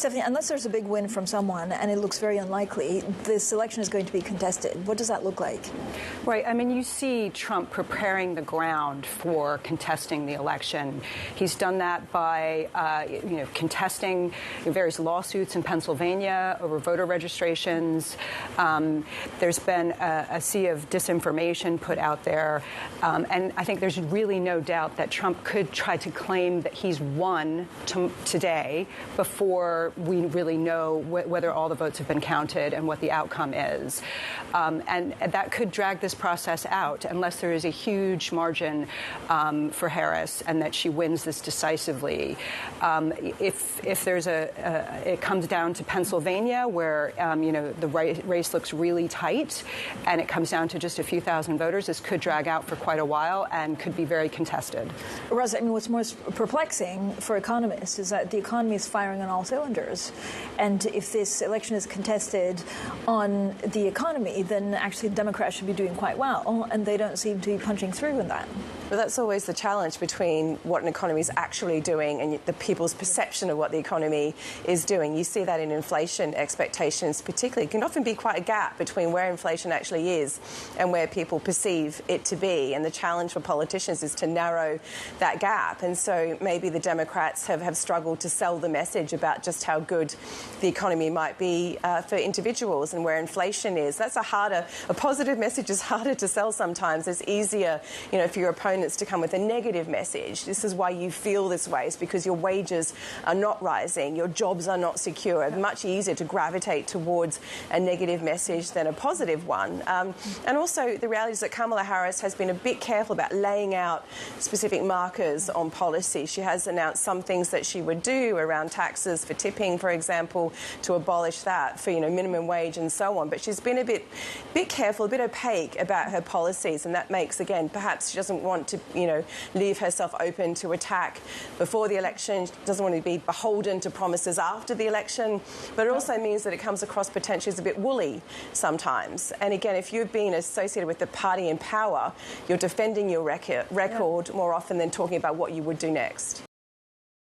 Stephanie, unless there's a big win from someone, and it looks very unlikely, this election is going to be contested. What does that look like? Right. I mean, you see Trump preparing the ground for contesting the election. He's done that by, contesting various lawsuits in Pennsylvania over voter registrations. There's been a sea of disinformation put out there. And I think there's really no doubt that Trump could try to claim that he's won today before we really know whether all the votes have been counted and what the outcome is. And that could drag this process out unless there is a huge margin for Harris and that she wins this decisively. If there's it comes down to Pennsylvania where, the race looks really tight and it comes down to just a few thousand voters, this could drag out for quite a while and could be very contested. Rosa, I mean, what's most perplexing for economists is that the economy is firing on all cylinders. And if this election is contested on the economy, then actually the Democrats should be doing quite well, and they don't seem to be punching through in that. But that's always the challenge between what an economy is actually doing and the people's perception of what the economy is doing. You see that in inflation expectations particularly. It can often be quite a gap between where inflation actually is and where people perceive it to be. And the challenge for politicians is to narrow that gap. And so maybe the Democrats have struggled to sell the message about just how good the economy might be for individuals and where inflation is. That's a positive message is harder to sell sometimes. It's easier, for your opponents to come with a negative message. This is why you feel this way. It's because your wages are not rising, your jobs are not secure. It's much easier to gravitate towards a negative message than a positive one. And also the reality is that Kamala Harris has been a bit careful about laying out specific markers on policy. She has announced some things that she would do around taxes for tipping, for example, to abolish that, for minimum wage and so on. But she's been a bit careful, a bit opaque about her policies, and that makes, again, perhaps she doesn't want to, leave herself open to attack before the election. She doesn't want to be beholden to promises after the election. But it also means that it comes across potentially as a bit woolly sometimes. And again, if you've been associated with the party in power, you're defending your record more often than talking about what you would do next.